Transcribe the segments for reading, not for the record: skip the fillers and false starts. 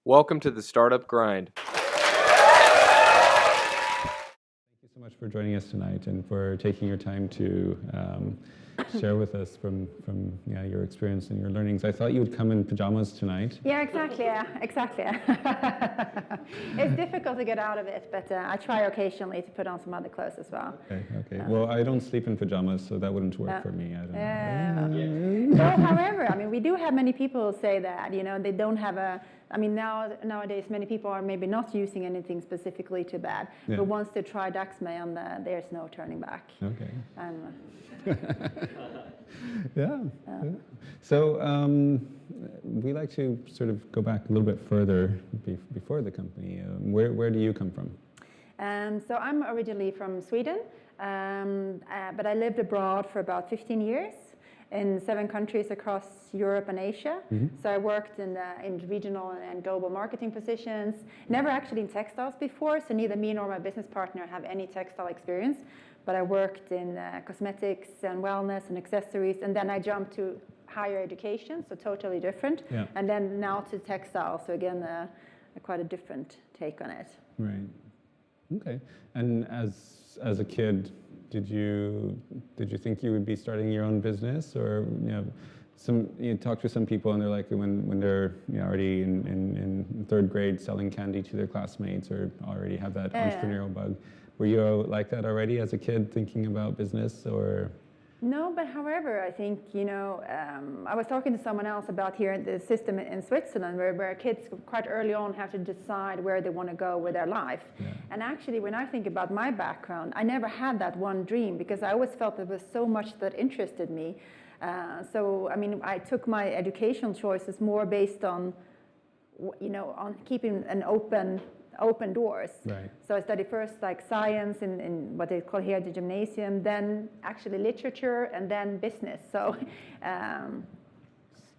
Welcome to the Startup Grind. Thank you so much for joining us tonight and for taking your time to share with us from your experience and your learnings. I thought you would come in pajamas tonight. Yeah, exactly. It's difficult to get out of it, but I try occasionally to put on some other clothes as well. Okay. Well, I don't sleep in pajamas, so that wouldn't work for me. I don't know. Well, however, I mean, we do have many people who say that, they don't have a. I mean, nowadays many people are maybe not using anything specifically to bad, but once they try Dagsmejan, there's no turning back. Okay. Yeah. So we like to sort of go back a little bit further before the company. Where do you come from? So I'm originally from Sweden, but I lived abroad for about 15 years. In 7 countries across Europe and Asia. Mm-hmm. So I worked in regional and global marketing positions, never actually in textiles before, so neither me nor my business partner have any textile experience, but I worked in cosmetics and wellness and accessories, and then I jumped to higher education, so totally different, and then now to textiles, so again, quite a different take on it. Right. Okay. And as a kid, did you think you would be starting your own business, or you talk to some people and they're like when they're already in 3rd grade selling candy to their classmates or already have that entrepreneurial bug. Were you like that already as a kid, thinking about business, or? No, but however, I think, I was talking to someone else about here the system in Switzerland where kids quite early on have to decide where they want to go with their life. Yeah. And actually, when I think about my background, I never had that one dream because I always felt there was so much that interested me. So, I mean, I took my educational choices more based on, on keeping an open doors. Right. So I studied first like science in what they call here the gymnasium, then actually literature, and then business. So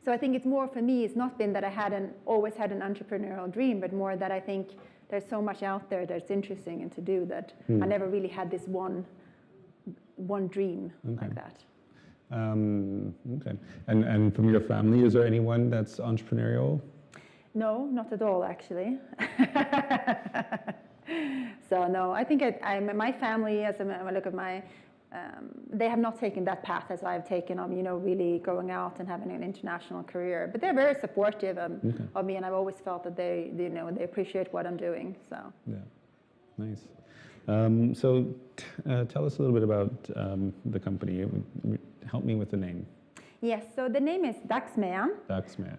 so I think it's more for me, it's not been that I always had an entrepreneurial dream, but more that I think there's so much out there that's interesting and to do that I never really had this one dream like that. Okay. And from your family, is there anyone that's entrepreneurial? No, not at all, actually. So no, I think my family, as I look at they have not taken that path as I've taken of, really going out and having an international career. But they're very supportive of me, and I've always felt that they appreciate what I'm doing. So. Yeah, nice. So tell us a little bit about the company. Help me with the name. Yes, so the name is Dagsmejan,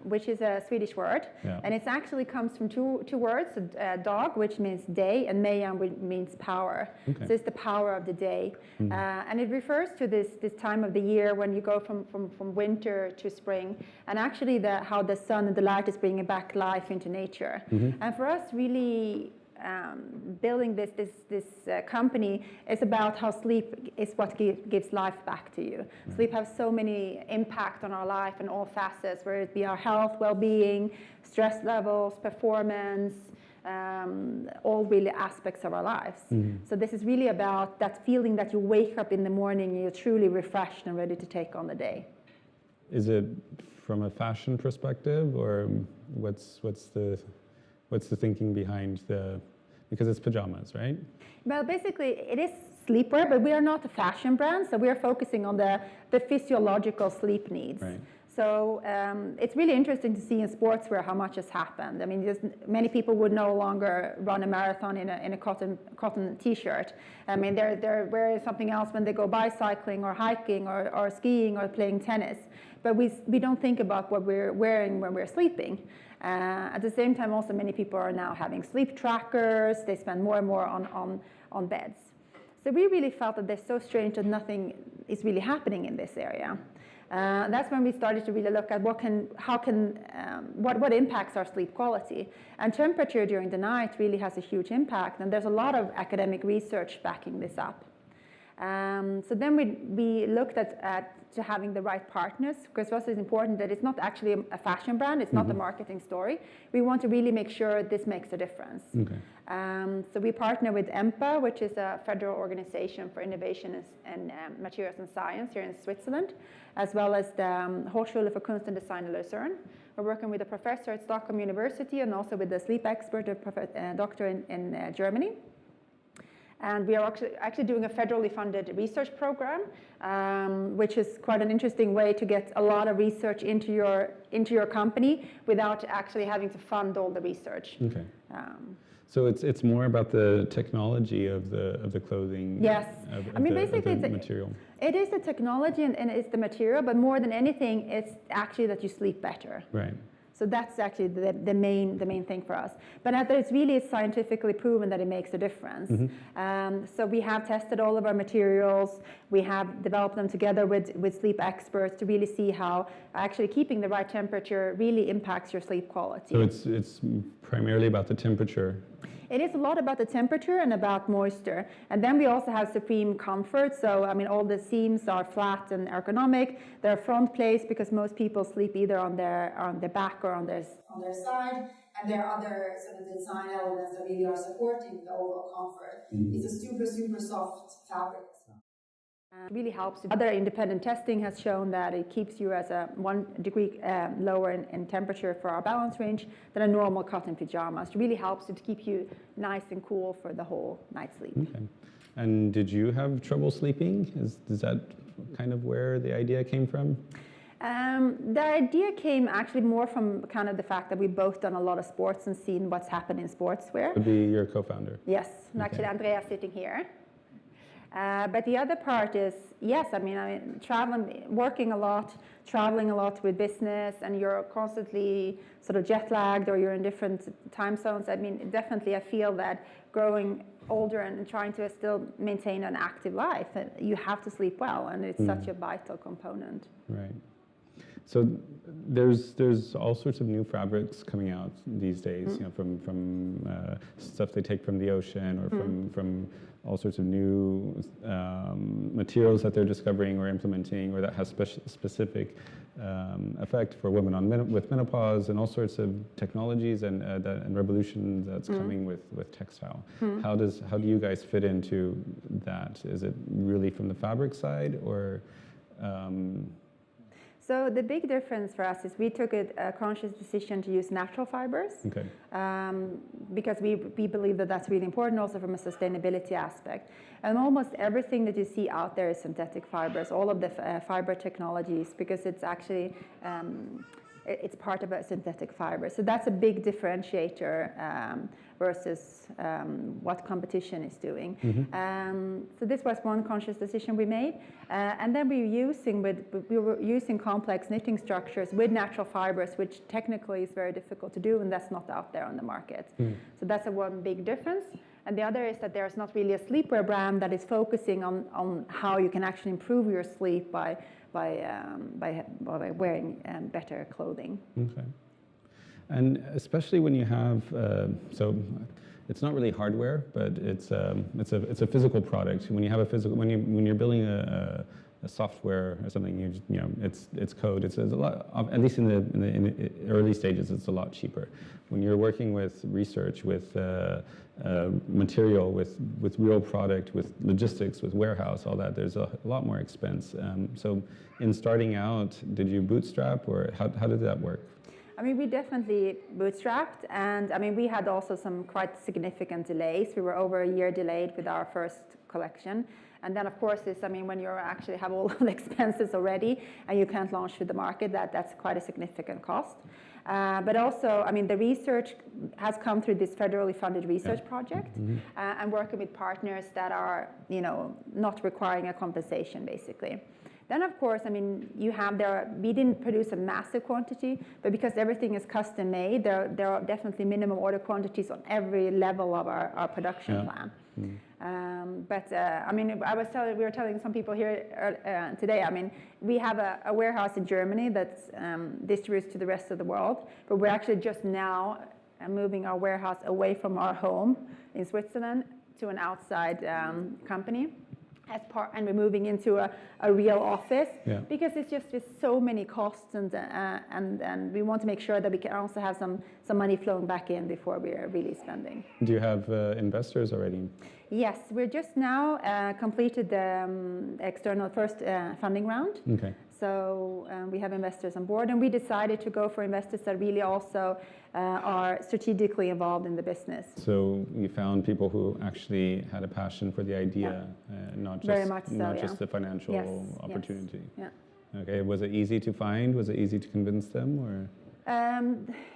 which is a Swedish word, and it actually comes from two words, dog, which means day, and mejan, which means power. Okay. So it's the power of the day, and it refers to this time of the year when you go from winter to spring, and actually how the sun and the light is bringing back life into nature. Mm-hmm. And for us, really. Building this company is about how sleep is what gives life back to you. Right. Sleep has so many impact on our life in all facets, whether it be our health, well-being, stress levels, performance, all really aspects of our lives. Mm-hmm. So this is really about that feeling that you wake up in the morning and you're truly refreshed and ready to take on the day. Is it from a fashion perspective, or what's the thinking behind because it's pajamas, right? Well, basically it is sleepwear, but we are not a fashion brand, so we are focusing on the physiological sleep needs. Right. So it's really interesting to see in sportswear how much has happened. I mean, many people would no longer run a marathon in a cotton t-shirt. I mean, they're wearing something else when they go bicycling or hiking or skiing or playing tennis. But we don't think about what we're wearing when we're sleeping. At the same time, also many people are now having sleep trackers. They spend more and more on beds. So we really felt that it's so strange that nothing is really happening in this area. That's when we started to really look at what impacts our sleep quality. And temperature during the night really has a huge impact, and there's a lot of academic research backing this up. So then we looked at to having the right partners, because for us it's important that it's not actually a fashion brand, it's not a marketing story. We want to really make sure this makes a difference. Okay. So we partner with EMPA, which is a federal organization for innovation and materials and science here in Switzerland, as well as the Hochschule für Kunst und Design in Lucerne, We're working with a professor at Stockholm University and also with a sleep expert, a doctor in Germany. And we are actually doing a federally funded research program, which is quite an interesting way to get a lot of research into your company without actually having to fund all the research. Okay. So it's more about the technology of the clothing. Yes, Basically the material. It is the technology and it's the material, but more than anything, it's actually that you sleep better. Right. So that's actually the main thing for us. But it's really scientifically proven that it makes a difference. Mm-hmm. So we have tested all of our materials. We have developed them together with sleep experts to really see how actually keeping the right temperature really impacts your sleep quality. So it's primarily about the temperature. It is a lot about the temperature and about moisture. And then we also have supreme comfort. So, all the seams are flat and ergonomic. They're front placed because most people sleep either on their back or on their side. And there are other sort of design elements that really are supporting the overall comfort. Mm-hmm. It's a super, super soft fabric. It really helps. Other independent testing has shown that it keeps you as a 1 degree lower in temperature for our balance range than a normal cotton pajamas. It really helps to keep you nice and cool for the whole night's sleep. Okay. And did you have trouble sleeping? Is that kind of where the idea came from? The idea came actually more from kind of the fact that we've both done a lot of sports and seen what's happened in sportswear. Would be your co-founder? Yes, and actually Andrea sitting here. But the other part is, yes, traveling, working a lot, traveling a lot with business, and you're constantly sort of jet lagged or you're in different time zones. Definitely I feel that growing older and trying to still maintain an active life, you have to sleep well, and it's such a vital component. Right. So there's all sorts of new fabrics coming out these days, from stuff they take from the ocean or from all sorts of new materials that they're discovering or implementing, or that has specific effect for women with menopause, and all sorts of technologies and revolution that's coming with textile. How do you guys fit into that? Is it really from the fabric side, or? So the big difference for us is we took a conscious decision to use natural fibers, okay. Because we believe that that's really important also from a sustainability aspect. And almost everything that you see out there is synthetic fibers, all of the fiber technologies, because it's actually it's part of a synthetic fiber. So that's a big differentiator versus what competition is doing. Mm-hmm. So this was one conscious decision we made. And then we were using complex knitting structures with natural fibers, which technically is very difficult to do, and that's not out there on the market. Mm. So that's one big difference. And the other is that there's not really a sleepwear brand that is focusing on how you can actually improve your sleep by wearing better clothing. Okay. And especially when you have, so it's not really hardware, but it's a physical product. When you have when you're building a software or something, it's code. It's a lot, at least in the early stages, it's a lot cheaper. When you're working with research, with material, with real product, with logistics, with warehouse, all that, there's a lot more expense. So in starting out, did you bootstrap, or how did that work? We definitely bootstrapped, and we had also some quite significant delays. We were over a year delayed with our first collection. And then, of course, when you actually have all the expenses already and you can't launch to the market, that's quite a significant cost. But also, the research has come through this federally funded research project, and working with partners that are, not requiring a compensation, basically. Then, of course, we didn't produce a massive quantity, but because everything is custom made, there are definitely minimum order quantities on every level of our production plan. We were telling some people here today, we have a warehouse in Germany that's distributes to the rest of the world, but we're actually just now moving our warehouse away from our home in Switzerland to an outside company. And we're moving into a real office, because it's just with so many costs, and we want to make sure that we can also have some money flowing back in before we're really spending. Do you have investors already? Yes, we're just now completed the external first funding round. Okay. We have investors on board, and we decided to go for investors that really also are strategically involved in the business. So you found people who actually had a passion for the idea, not just, very much so, not just the financial opportunity. Yes. Yeah. Okay, was it easy to find? Was it easy to convince them, or?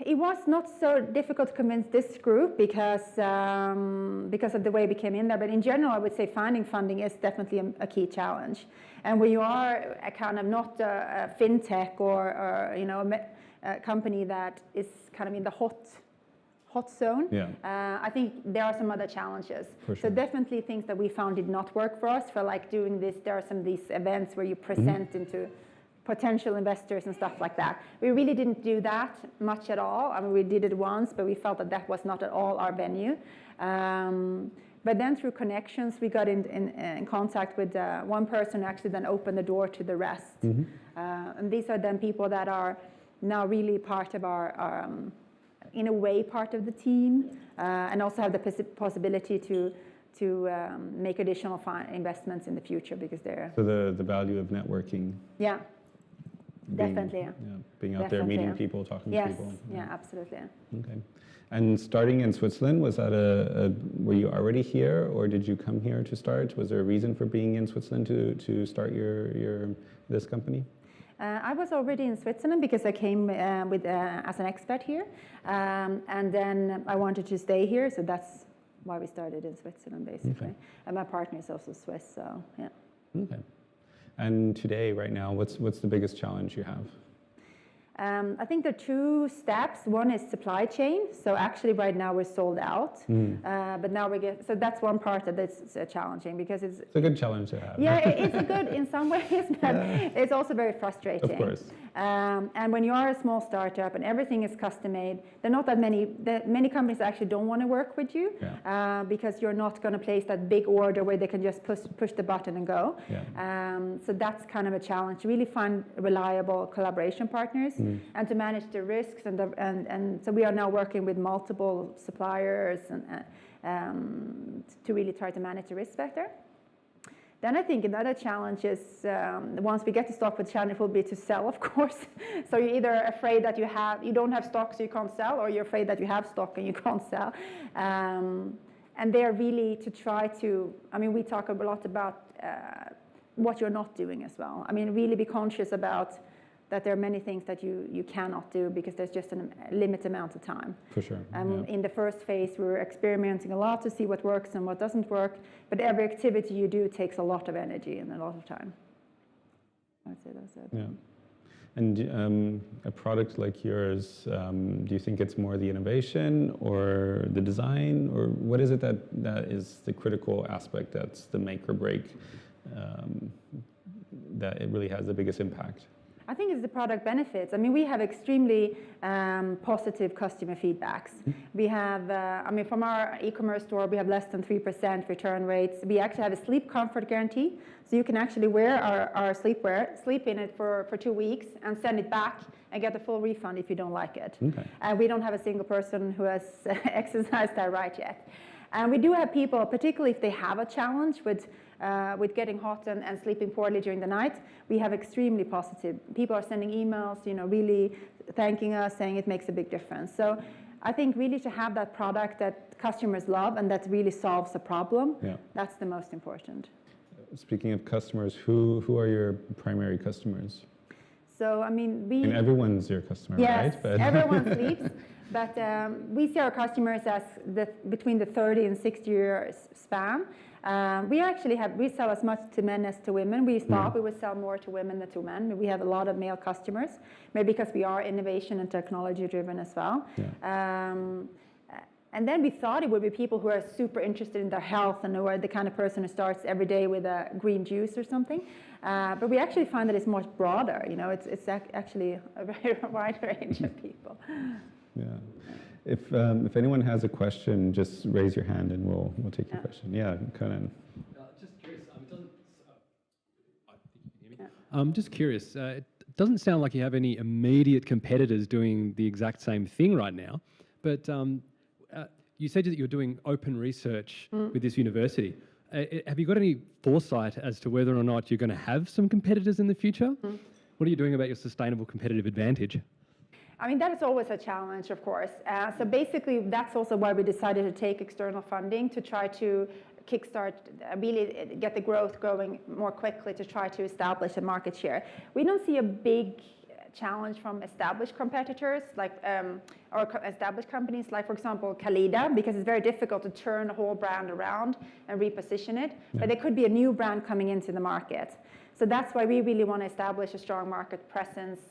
It was not so difficult to convince this group because of the way we came in there. But in general, I would say finding funding is definitely a key challenge. And when you are a kind of not a fintech or a company that is kind of in the hot zone, I think there are some other challenges. For sure. So definitely things that we found did not work for us. For like doing this, there are some of these events where you present into potential investors and stuff like that. We really didn't do that much at all. I mean, we did it once, but we felt that was not at all our venue. But then through connections, we got in contact with one person who actually then opened the door to the rest. And these are then people that are now really part of our in a way, part of the team, and also have the possibility to make additional investments in the future because they're... So the value of networking. Yeah. Definitely. Being out there, meeting people, talking to people. Yeah, absolutely. Okay. And starting in Switzerland, was that were you already here, or did you come here to start? Was there a reason for being in Switzerland to start this company? I was already in Switzerland because I came as an expat here, and then I wanted to stay here, so that's why we started in Switzerland, basically. Okay. And my partner is also Swiss, so yeah. Okay. And today, right now, what's the biggest challenge you have? I think there are two steps. One is supply chain. So actually right now we're sold out. But now so that's one part that's challenging because it's a good challenge to have. Yeah, it's a good in some ways, but it's also very frustrating. Of course. And when you are a small startup and everything is custom made, there are not that many companies actually don't want to work with you because you're not going to place that big order where they can just push the button and go. So that's kind of a challenge. Really find reliable collaboration partners and to manage the risks. And so we are now working with multiple suppliers and to really try to manage the risk better. Then I think another challenge is once we get to stock with challenge will be to sell, of course. So you're either afraid that you don't have stock so you can't sell, or you're afraid that you have stock and you can't sell. And they're really to try to, I mean, we talk a lot about what you're not doing as well. I mean, really be conscious about that there are many things that you cannot do because there's just a limited amount of time. For sure. In the first phase, we were experimenting a lot to see what works and what doesn't work, but every activity you do takes a lot of energy and a lot of time. I'd say that's it. Yeah. And a product like yours, do you think it's more the innovation or the design, or what is it that is the critical aspect that's the make or break, that it really has the biggest impact? I think it's the product benefits. I mean, we have extremely positive customer feedbacks. We have, I mean, from our e-commerce store, we have less than 3% return rates. We actually have a sleep comfort guarantee. So you can actually wear our sleepwear, sleep in it for 2 weeks and send it back and get a full refund if you don't like it. Okay. And we don't have a single person who has exercised that right yet. And we do have people, particularly if they have a challenge with getting hot and sleeping poorly during the night, we have extremely positive. People are sending emails, really thanking us, saying it makes a big difference. So I think really to have that product that customers love and that really solves a problem, that's the most important. Speaking of customers, who are your primary customers? So, I mean, everyone's your customer, right? Yes, everyone sleeps. But we see our customers as between the 30 and 60 years span. We sell as much to men as to women. We would sell more to women than to men. We have a lot of male customers, maybe because we are innovation and technology driven as well. And then we thought it would be people who are super interested in their health and who are the kind of person who starts every day with a green juice or something. But we actually find that it's much broader. It's actually a very wide range of people. Yeah. If anyone has a question, just raise your hand and we'll take your question. Yeah, Conan. Just curious. I'm just curious. It doesn't sound like you have any immediate competitors doing the exact same thing right now. But you said that you're doing open research with this university. Have you got any foresight as to whether or not you're going to have some competitors in the future? What are you doing about your sustainable competitive advantage? I mean, that is always a challenge, of course. So basically, that's also why we decided to take external funding to try to kickstart, really get the growth going more quickly to try to establish a market share. We don't see a big challenge from established competitors, like or established companies, like for example, Calida, because it's very difficult to turn a whole brand around and reposition it. Yeah. But there could be a new brand coming into the market. So that's why we really want to establish a strong market presence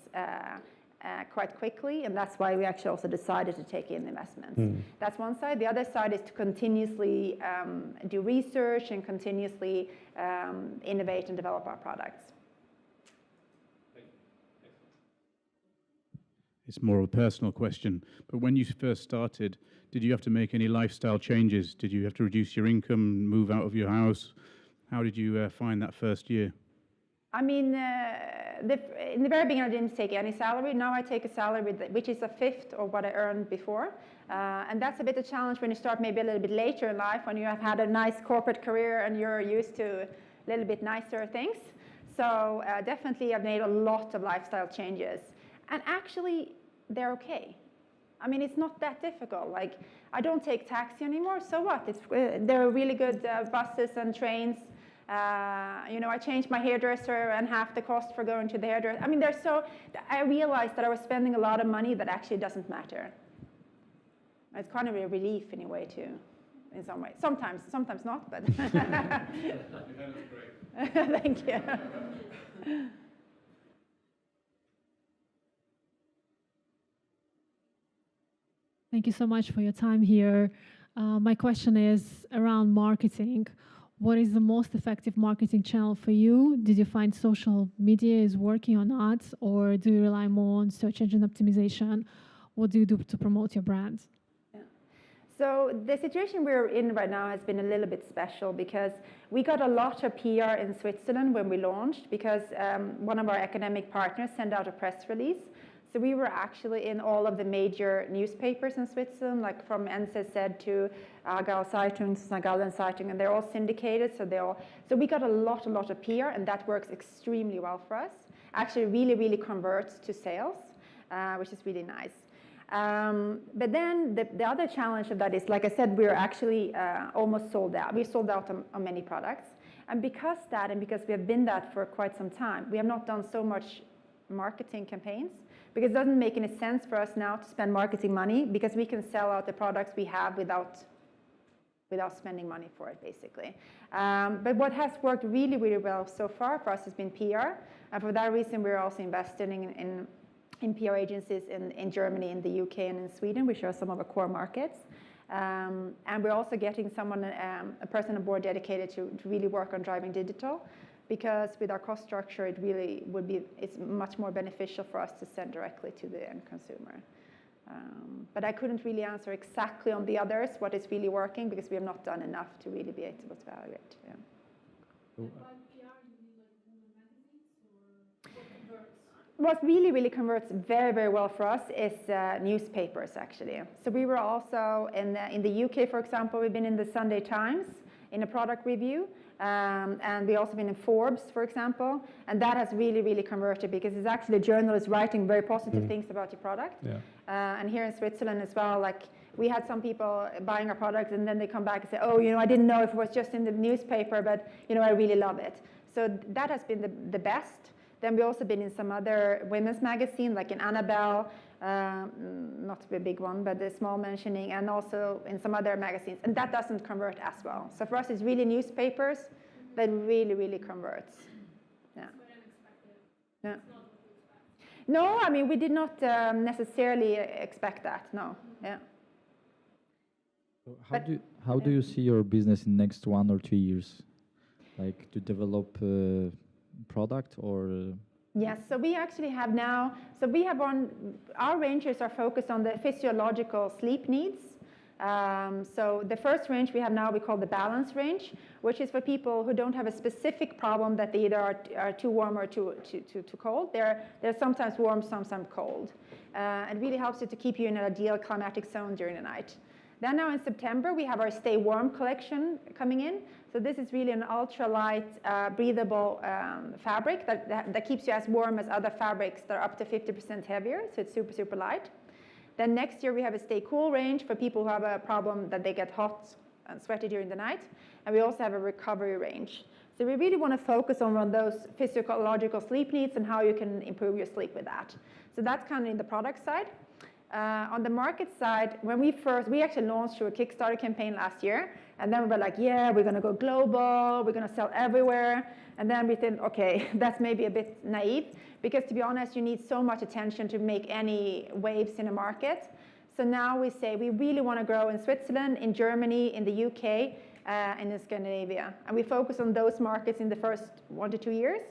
quite quickly, and that's why we actually also decided to take in investments. That's one side. The other side is to continuously do research and continuously innovate and develop our products. It's more of a personal question, but when you first started, did you have to make any lifestyle changes? Did you have to reduce your income, move out of your house? How did you find that first year? I mean, in the very beginning, I didn't take any salary. Now I take a salary which is a fifth of what I earned before. And that's a bit of a challenge when you start maybe a little bit later in life, when you have had a nice corporate career and you're used to a little bit nicer things. So definitely I've made a lot of lifestyle changes. And actually, they're okay. I mean, it's not that difficult. Like, I don't take taxi anymore, so what? There are really good buses and trains. You know, I changed my hairdresser and half the cost for going to the hairdresser. I mean, I realized that I was spending a lot of money that actually doesn't matter. It's kind of a relief in a way too, in some way. Sometimes not, but. Thank you. Thank you so much for your time here. My question is around marketing. What is the most effective marketing channel for you? Did you find social media is working or not? Or do you rely more on search engine optimization? What do you do to promote your brand? Yeah. So the situation we're in right now has been a little bit special because we got a lot of PR in Switzerland when we launched because one of our academic partners sent out a press release. So we were actually in all of the major newspapers in Switzerland, like from NZZ to Aargau Zeitung to St. Gallen Zeitung, and they're all syndicated. So we got a lot of PR, and that works extremely well for us. Actually, really converts to sales, which is really nice. But then the other challenge of that is, like I said, we're actually almost sold out. We sold out on many products, and because we have been that for quite some time, we have not done so much marketing campaigns. Because it doesn't make any sense for us now to spend marketing money because we can sell out the products we have without spending money for it, basically. But what has worked really well so far for us has been PR. And for that reason, we're also investing in PR agencies in Germany, in the UK, and in Sweden, which are some of our core markets. And we're also getting a person on board dedicated to really work on driving digital. Because with our cost structure, it's much more beneficial for us to send directly to the end consumer. But I couldn't really answer exactly on the others what is really working because we have not done enough to really be able to evaluate. Yeah. By PR, you mean like women magazines, or what converts? What really converts very well for us is newspapers, actually. So we were also in the UK, for example, we've been in the Sunday Times in a product review. And we also been in Forbes, for example, and that has really converted because it's actually journalists writing very positive things about your product. Yeah. And here in Switzerland as well, like we had some people buying our products and then they come back and say, oh, I didn't know if it was just in the newspaper, but I really love it. So that has been the best. Then we've also been in some other women's magazine, like in Annabelle, not a big one, but a small mentioning, and also in some other magazines. And that doesn't convert as well. So for us, it's really newspapers that really converts. Yeah. Yeah. No, I mean, we did not necessarily expect that, no. Yeah. So how do you see your business in the next 1 or 2 years? Like to develop a product or... Yes, so we actually have now, our ranges are focused on the physiological sleep needs. So the first range we have now, we call the balance range, which is for people who don't have a specific problem that they either are too warm or too cold. They're sometimes warm, sometimes cold. It really helps you to keep you in an ideal climatic zone during the night. Then now in September, we have our Stay Warm collection coming in. So this is really an ultralight, breathable fabric that keeps you as warm as other fabrics that are up to 50% heavier. So it's super, super light. Then next year, we have a Stay Cool range for people who have a problem that they get hot and sweaty during the night. And we also have a recovery range. So we really want to focus on those physiological sleep needs and how you can improve your sleep with that. So that's kind of in the product side. On the market side, when we actually launched through a Kickstarter campaign last year, and then we were like, yeah, we're going to go global, we're going to sell everywhere. And then we think, okay, that's maybe a bit naive, because to be honest, you need so much attention to make any waves in a market. So now we say we really want to grow in Switzerland, in Germany, in the UK, and in Scandinavia. And we focus on those markets in the first 1 to 2 years.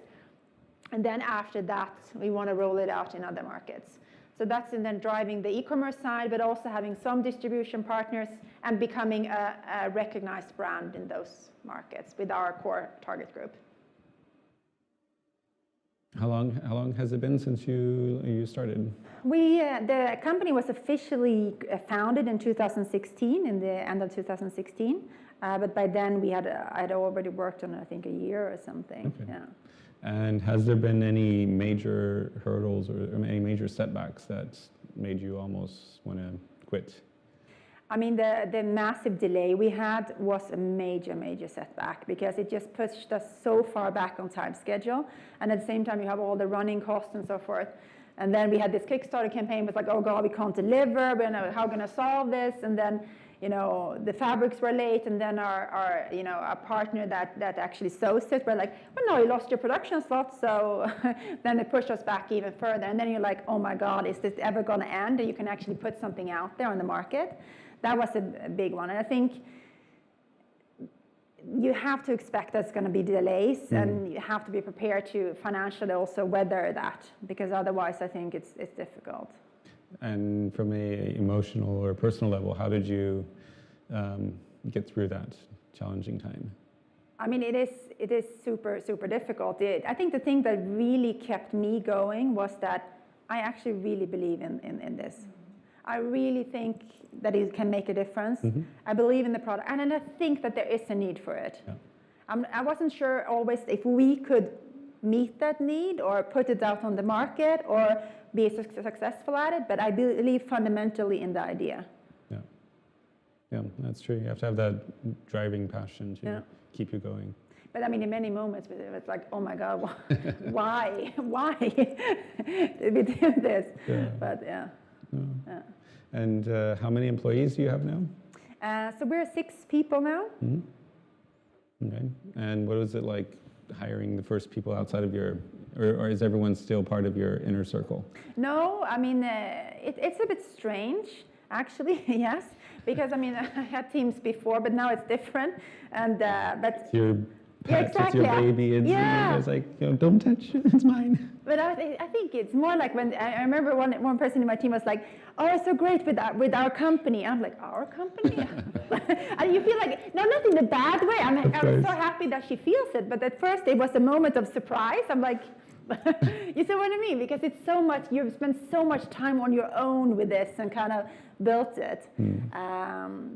And then after that, we want to roll it out in other markets. So that's in then driving the e-commerce side, but also having some distribution partners and becoming a recognized brand in those markets with our core target group. How long has it been since you started? The company was officially founded in 2016, in the end of 2016. But by then I'd already worked on, I think, a year or something. Okay. Yeah. And has there been any major hurdles or any major setbacks that made you almost want to quit? I mean, the massive delay we had was a major, major setback, because it just pushed us so far back on time schedule. And at the same time, you have all the running costs and so forth. And then we had this Kickstarter campaign was like, oh God, we can't deliver. How are we going to solve this? And then, the fabrics were late, and then our partner that actually sews it, we're like, well, no, you lost your production slot. So then it pushed us back even further. And then you're like, oh my God, is this ever going to end? And you can actually put something out there on the market. That was a big one. And I think you have to expect there's going to be delays, and you have to be prepared to financially also weather that, because otherwise I think it's difficult. And from an emotional or personal level, how did you get through that challenging time? I mean, it is super, super difficult. I think the thing that really kept me going was that I actually really believe in this. I really think that it can make a difference. I believe in the product, and I think that there is a need for it. Yeah. I wasn't sure always if we could meet that need or put it out on the market or be successful at it, but I believe fundamentally in the idea. Yeah, that's true. You have to have that driving passion to keep you going. But I mean, in many moments, it's like, oh my God, why did we do this? Yeah. But yeah. And how many employees do you have now? So we're 6 people now. Okay. And what was it like hiring the first people outside of your, or is everyone still part of your inner circle? No, I mean, it's a bit strange, actually, yes. Because I mean, I had teams before, but now it's different. And but it's your pet, exactly. It's your baby. It's like, don't touch it, it's mine. But I think it's more like when I remember one person in my team was like, "Oh, it's so great with our company." I'm like, "Our company?" And you feel like, no, not in the bad way. I'm so happy that she feels it. But at first, it was a moment of surprise. I'm like, you see what I mean? Because it's so much. You've spent so much time on your own with this and kind of built it.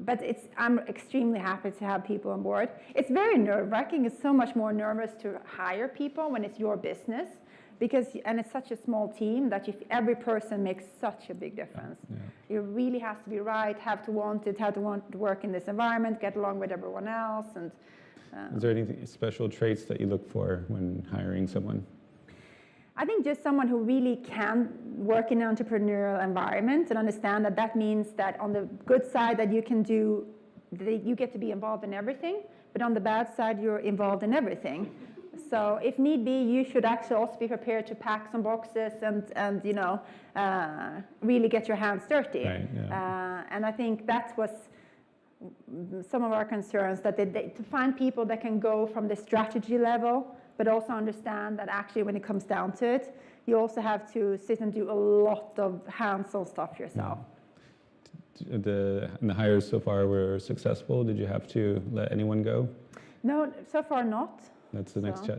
But I'm extremely happy to have people on board. It's very nerve-wracking. It's so much more nervous to hire people when it's your business. And it's such a small team that every person makes such a big difference. Yeah. It really has to be right, have to want to work in this environment, get along with everyone else. And is there any special traits that you look for when hiring someone? I think just someone who really can work in an entrepreneurial environment and understand that means that on the good side that you get to be involved in everything, but on the bad side you're involved in everything. So if need be, you should actually also be prepared to pack some boxes and really get your hands dirty. Right, yeah. And I think that was some of our concerns, that to find people that can go from the strategy level, but also understand that actually when it comes down to it, you also have to sit and do a lot of hands-on stuff yourself. Yeah. The hires so far were successful. Did you have to let anyone go? No, so far not. That's the next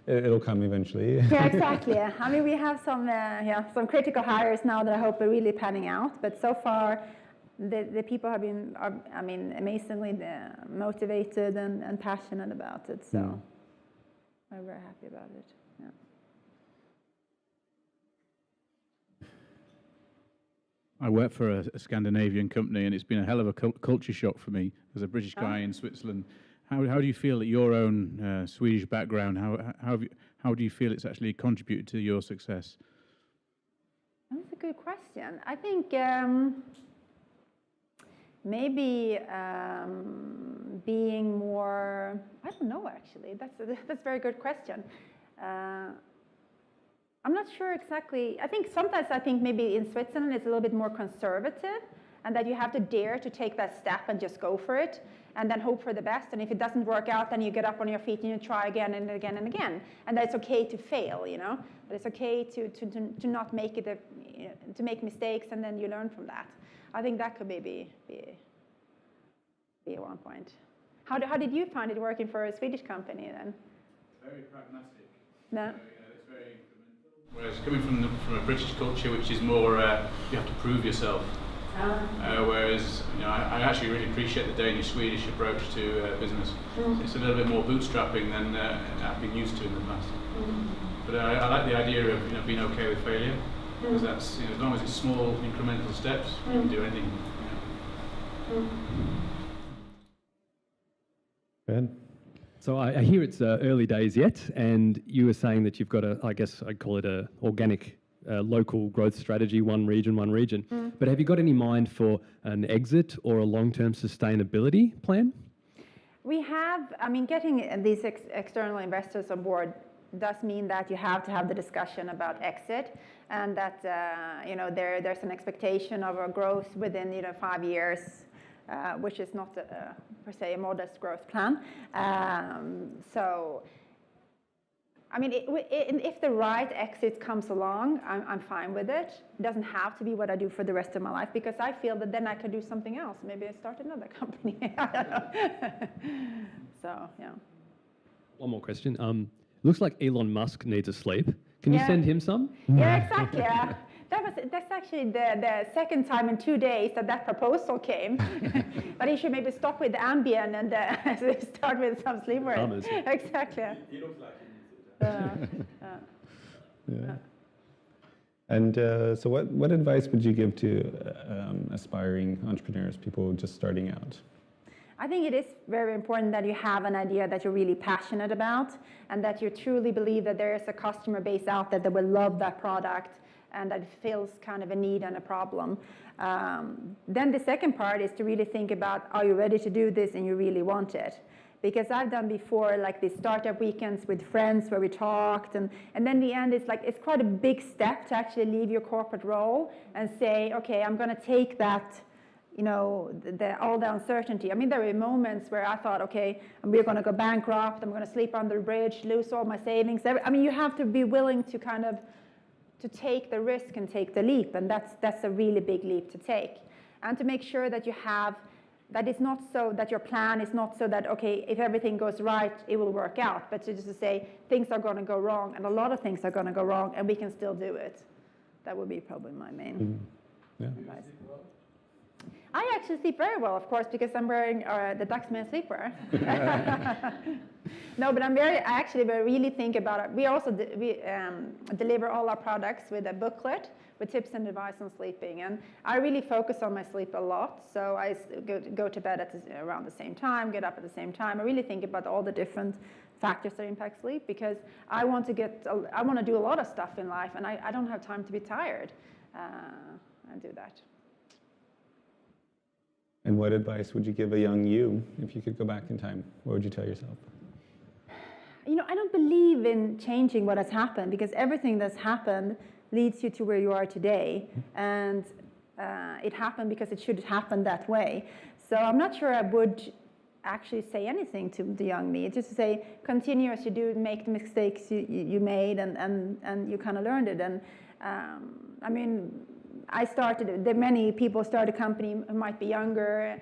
it'll come eventually. Yeah, exactly. I mean, we have some critical hires now that I hope are really panning out. But so far, the people have been, I mean, amazingly motivated and passionate about it. So I'm very happy about it. Yeah. I work for a Scandinavian company, and it's been a hell of a culture shock for me as a British guy in Switzerland. How do you feel that your own Swedish background, how do you feel it's actually contributed to your success? That's a good question. I think maybe being more, I don't know actually, that's a very good question. I'm not sure exactly. I think sometimes maybe in Switzerland it's a little bit more conservative, and that you have to dare to take that step and just go for it and then hope for the best. And if it doesn't work out, then you get up on your feet and you try again and again and again. And that it's okay to fail, you know? That it's okay to not make it, to make mistakes, and then you learn from that. I think that could maybe be at one point. How did you find it working for a Swedish company then? Very pragmatic. No? It's very incremental. Whereas coming from a British culture, which is more, you have to prove yourself. Whereas, I actually really appreciate the Danish-Swedish approach to business. It's a little bit more bootstrapping than I've been used to in the past. But I like the idea of being okay with failure, because that's as long as it's small incremental steps, you can do anything. Good. So I hear it's early days yet, and you were saying that you've got I guess I'd call it a organic local growth strategy, one region. But have you got any mind for an exit or a long-term sustainability plan? We have, getting these external investors on board does mean that you have to have the discussion about exit, and that there's an expectation of a growth within 5 years, which is not per se a modest growth plan. If the right exit comes along, I'm fine with it. It doesn't have to be what I do for the rest of my life, because I feel that then I could do something else. Maybe I start another company. I don't know. So, yeah. One more question. Looks like Elon Musk needs a sleep. Can you send him some? Yeah, exactly. Yeah. That's actually the second time in 2 days that proposal came. But he should maybe stop with the Ambien and start with some sleepwear. Exactly. He looks like Yeah. And so what advice would you give to aspiring entrepreneurs, people just starting out? I think it is very important that you have an idea that you're really passionate about, and that you truly believe that there is a customer base out there that will love that product, and that it fills kind of a need and a problem. Then the second part is to really think about, are you ready to do this and you really want it? Because I've done before like these startup weekends with friends where we talked, and then in the end it's quite a big step to actually leave your corporate role and say, okay, I'm going to take that, all the uncertainty. There were moments where I thought, okay, we're going to go bankrupt, I'm going to sleep under a bridge, lose all my savings. You have to be willing to kind of to take the risk and take the leap, and that's a really big leap to take. And to make sure that you have, that it's not so that your plan is not so that, okay, if everything goes right, it will work out, but to just to say things are going to go wrong, and a lot of things are going to go wrong, and we can still do it. That would be probably my main advice. I actually sleep very well, of course, because I'm wearing the Dagsmejan sleepwear. No, but I actually really think about it. We also deliver all our products with a booklet with tips and advice on sleeping, and I really focus on my sleep a lot. So I go to bed around the same time, get up at the same time. I really think about all the different factors that impact sleep, because I want to do a lot of stuff in life, and I don't have time to be tired and do that. And what advice would you give a young you if you could go back in time? What would you tell yourself? I don't believe in changing what has happened, because everything that's happened leads you to where you are today. And it happened because it should happen that way. So I'm not sure I would actually say anything to the young me. Just to say, continue as you do, make the mistakes you made, and you kind of learned it. And many people start a company who might be younger,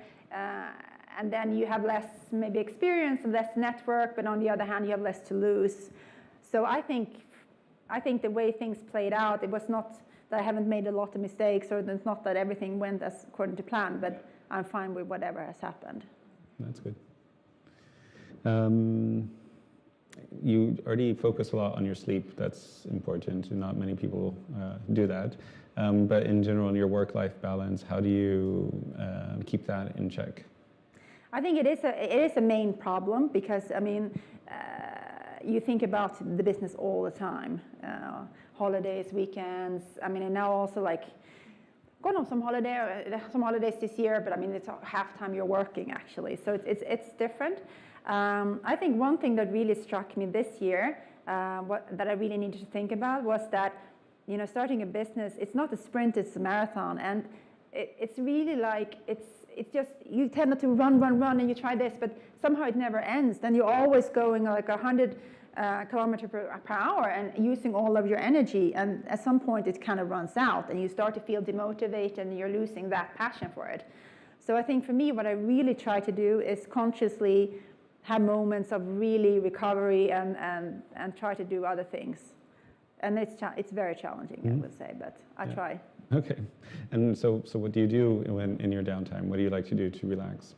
and then you have less maybe experience and less network, but on the other hand, you have less to lose. So I think the way things played out, it was not that I haven't made a lot of mistakes, or it's not that everything went as according to plan, but I'm fine with whatever has happened. That's good. You already focus a lot on your sleep. That's important, and not many people do that. But in general, in your work-life balance, how do you keep that in check? I think it is a main problem, because I mean, you think about the business all the time, holidays, weekends. I mean, and now also like gone on some holidays this year, but I mean, it's half time you're working actually, so it's different. I think one thing that really struck me this year, that I really needed to think about, was that, you know, starting a business, it's not a sprint, it's a marathon, and it's really like, it's just, you tend not to run, and you try this, but somehow it never ends. Then you're always going like 100 kilometers per hour and using all of your energy, and at some point it kind of runs out, and you start to feel demotivated, and you're losing that passion for it. So I think for me, what I really try to do is consciously have moments of really recovery and try to do other things. And it's very challenging, I would say, but I try. Okay. And so what do you do in your downtime? What do you like to do to relax?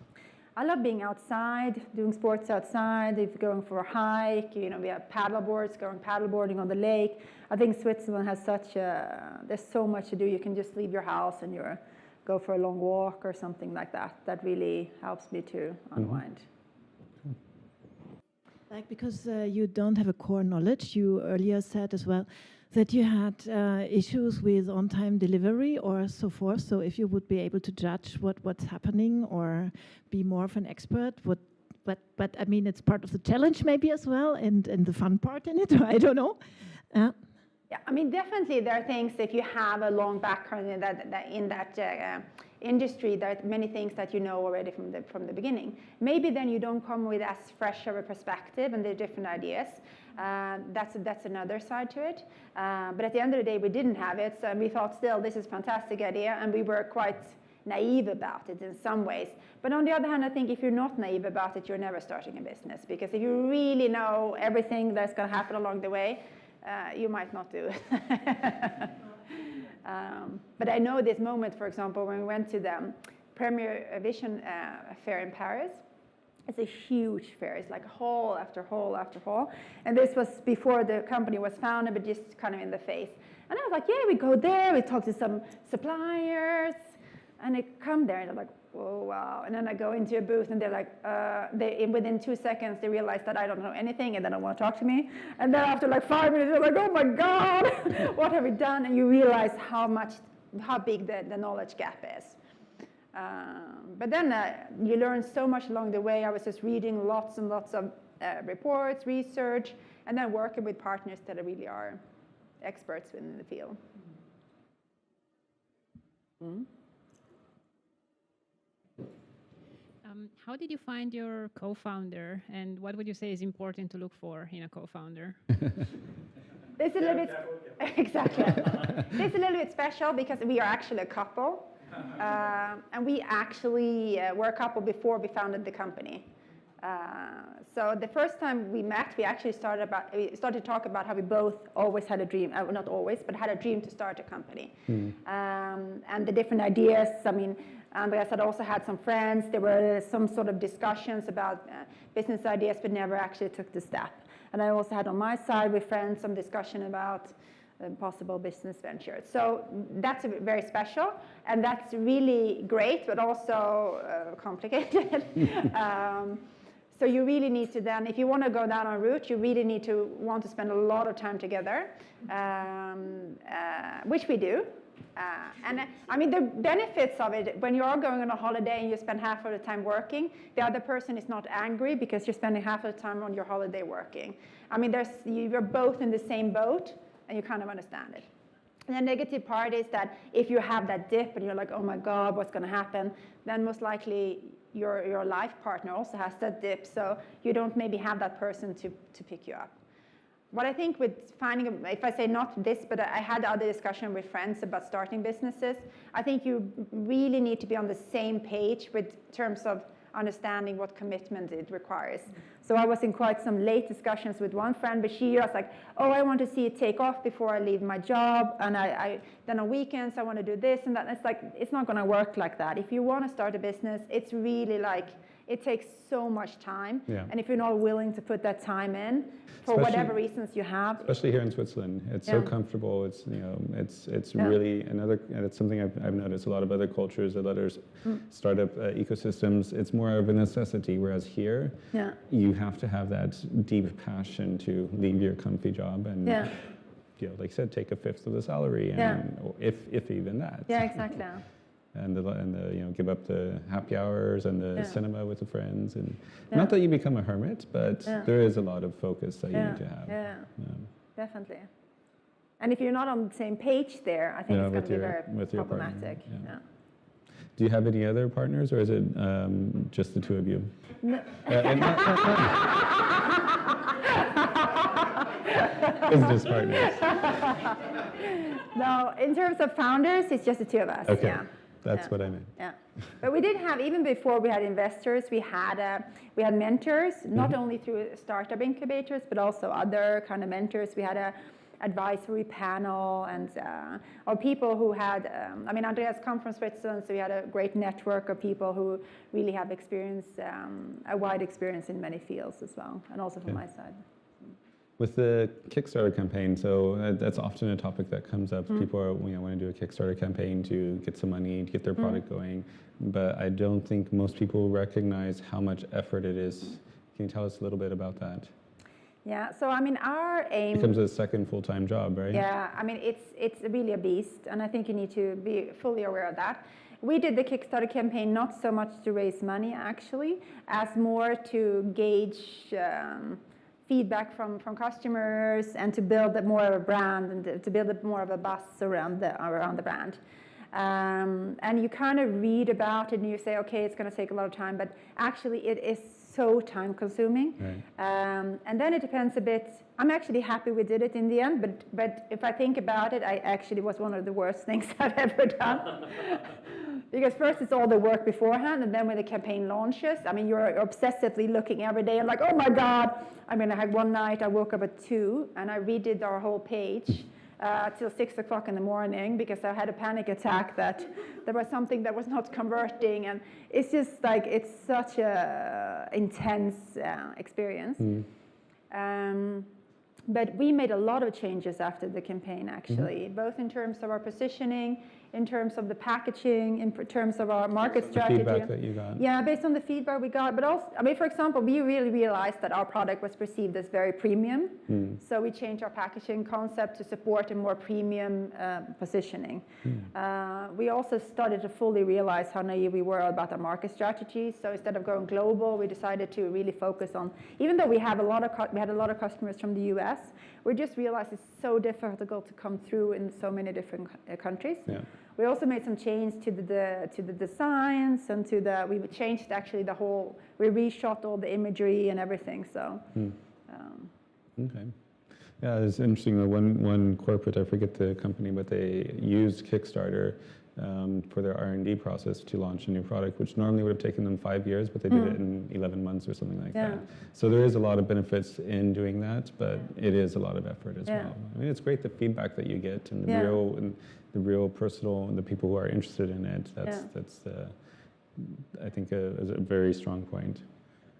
I love being outside, doing sports outside. If you're going for a hike, you know, we have paddle boards, going paddleboarding on the lake. I think Switzerland has there's so much to do. You can just leave your house and go for a long walk or something like that. That really helps me to unwind. Like, because you don't have a core knowledge, you earlier said as well that you had issues with on-time delivery or so forth. So if you would be able to judge what's happening or be more of an expert, but I mean, it's part of the challenge maybe as well, and the fun part in it. I don't know. Yeah, I mean, definitely there are things, if you have a long background in that industry, there are many things that you know already from the beginning. Maybe then you don't come with as fresh of a perspective and the different ideas. That's another side to it. But at the end of the day, we didn't have it, so we thought still this is a fantastic idea, and we were quite naive about it in some ways. But on the other hand, I think if you're not naive about it, you're never starting a business, because if you really know everything that's going to happen along the way, you might not do it. But I know this moment, for example, when we went to the Premier Vision fair in Paris. It's a huge fair. It's like hall after hall after hall. And this was before the company was founded, but just kind of in the face. And I was like, yeah, we go there, we talk to some suppliers, and I come there, and I'm like, oh, wow. And then I go into a booth, and they're like, within 2 seconds, they realize that I don't know anything, and they don't want to talk to me. And then after like 5 minutes, they're like, oh my God, what have we done? And you realize how big the knowledge gap is. But then you learn so much along the way. I was just reading lots and lots of reports, research, and then working with partners that really are experts in the field. How did you find your co-founder, and what would you say is important to look for in a co-founder? This is a little bit exactly. This is a little bit special because we are actually a couple. And we actually were a couple before we founded the company. So the first time we met, we actually started to talk about how we both always had a dream, not always, but had a dream to start a company. And the different ideas. I mean, Andreas had also had some friends. There were some sort of discussions about business ideas, but never actually took the step. And I also had on my side with friends some discussion about possible business ventures. So that's very special, and that's really great, but also complicated. So you really need to then, if you want to go down a route, you really need to want to spend a lot of time together, which we do. And I mean, the benefits of it, when you are going on a holiday and you spend half of the time working, the other person is not angry because you're spending half of the time on your holiday working. I mean, you're both in the same boat, and you kind of understand it. And the negative part is that if you have that dip and you're like, oh my God, what's going to happen? Then most likely your life partner also has that dip, so you don't maybe have that person to pick you up. What I think with finding, if I say not this, but I had other discussion with friends about starting businesses, I think you really need to be on the same page with terms of understanding what commitment it requires. So I was in quite some late discussions with one friend, but she was like, oh, I want to see it take off before I leave my job, and then on weekends I want to do this and that. And it's like, it's not going to work like that. If you want to start a business, it's really like, it takes so much time, and if you're not willing to put that time in, for whatever reasons you have, especially here in Switzerland, it's so comfortable. It's it's really another. And it's something I've noticed. A lot of other cultures, a lot of startup ecosystems, it's more of a necessity. Whereas here, you have to have that deep passion to leave your comfy job and. You know, like I said, take a fifth of the salary, and or if even that. Yeah, exactly. And the you know, give up the happy hours and the cinema with the friends, and not that you become a hermit, but there is a lot of focus that you need to have. Yeah, definitely. And if you're not on the same page there, I think it's going to be very problematic. Do you have any other partners, or is it just the two of you? No. Business partners. No, in terms of founders, it's just the two of us. Okay. That's what I meant. Yeah, but we did have, even before we had investors, we had mentors, not only through startup incubators, but also other kind of mentors. We had a advisory panel and or people who had, I mean, Andreas come from Switzerland, so we had a great network of people who really have experience, a wide experience in many fields as well, and also from my side. With the Kickstarter campaign, so that's often a topic that comes up. People are, want to do a Kickstarter campaign to get some money, to get their product going, but I don't think most people recognize how much effort it is. Can you tell us a little bit about that? Yeah, so I mean, our aim becomes a second full-time job, right? Yeah, I mean, it's really a beast, and I think you need to be fully aware of that. We did the Kickstarter campaign not so much to raise money, actually, as more to gauge feedback from customers and to build more of a brand and to build more of a buzz around the brand. And you kind of read about it and you say, okay, it's going to take a lot of time, but actually it is so time consuming. Right. And then it depends a bit. I'm actually happy we did it in the end, but if I think about it, I actually was one of the worst things I've ever done. Because first it's all the work beforehand, and then when the campaign launches, I mean, you're obsessively looking every day and like, oh my God. I mean, I had one night, I woke up at 2 and I redid our whole page till 6 o'clock in the morning because I had a panic attack that there was something that was not converting. And it's just like, it's such a intense experience. But we made a lot of changes after the campaign, actually, both in terms of our positioning, in terms of the packaging, in terms of our market strategy. The feedback that you got. Yeah, based on the feedback we got. But also, I mean, for example, we really realized that our product was perceived as very premium. So we changed our packaging concept to support a more premium positioning. We also started to fully realize how naive we were about our market strategy. So instead of going global, we decided to really focus on, even though we had a lot of customers from the US, we just realized it's so difficult to come through in so many different countries. Yeah. We also made some change to the designs and we changed actually we reshot all the imagery and everything. So. Okay. Yeah, it's interesting. One corporate, I forget the company, but they used Kickstarter for their R&D process to launch a new product, which normally would have taken them 5 years, but they did it in 11 months or something like that. So there is a lot of benefits in doing that, but it is a lot of effort as well. I mean, it's great the feedback that you get and the real personal, and the people who are interested in it. That's I think a very strong point.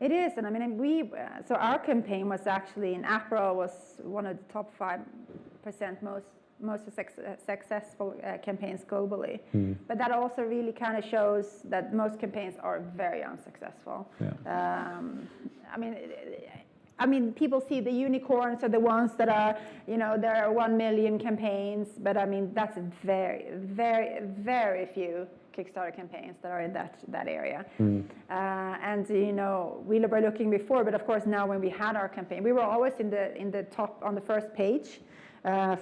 It is, and I mean, so our campaign was actually, in April, was one of the top 5% most successful campaigns globally. But that also really kind of shows that most campaigns are very unsuccessful. I mean, people see the unicorns are the ones that are, there are 1 million campaigns, but I mean, that's very, very, very few Kickstarter campaigns that are in that area. And we were looking before, but of course now when we had our campaign, we were always in the top, on the first page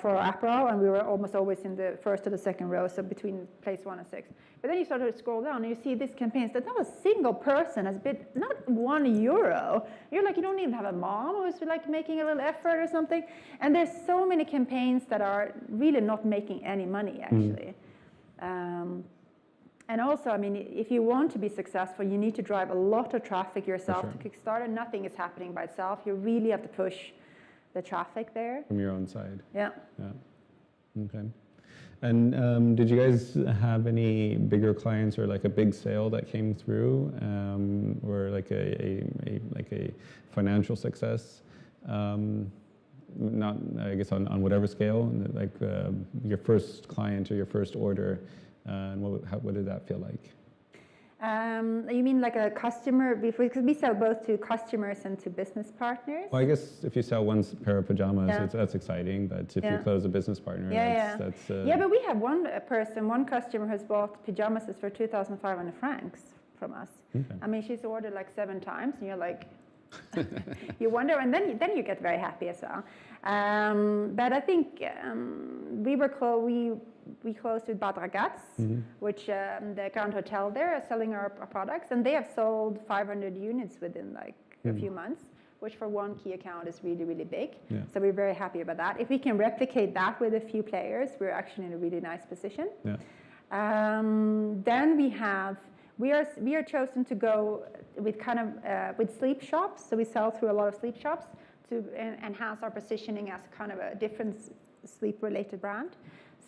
for April, and we were almost always in the first or the second row, so between place 1 and 6. But then you start to scroll down and you see these campaigns that not a single person has bid, not €1. You're like, you don't even have a mom who's like making a little effort or something. And there's so many campaigns that are really not making any money, actually. And also, I mean, if you want to be successful, you need to drive a lot of traffic yourself to Kickstarter. Nothing is happening by itself. You really have to push the traffic there. From your own side. Yeah. Yeah. Okay. And did you guys have any bigger clients or like a big sale that came through, or like a financial success? Not, I guess, on whatever scale, like your first client or your first order, and what did that feel like? You mean like a customer? Because we sell both to customers and to business partners. Well, I guess if you sell one pair of pajamas, that's exciting. But if you close a business partner, that's but we have one customer has bought pajamas for 2,500 francs from us. Okay. I mean, she's ordered like 7 times, and you're like, you wonder, and then you get very happy as well. But I think we closed with Butler, which the Grand Hotel there are selling our products, and they have sold 500 units within like a few months, which for one key account is really, really big. Yeah. So we're very happy about that. If we can replicate that with a few players, we're actually in a really nice position. Yeah. Then we are chosen to go with with sleep shops. So we sell through a lot of sleep shops to enhance our positioning as kind of a different sleep-related brand.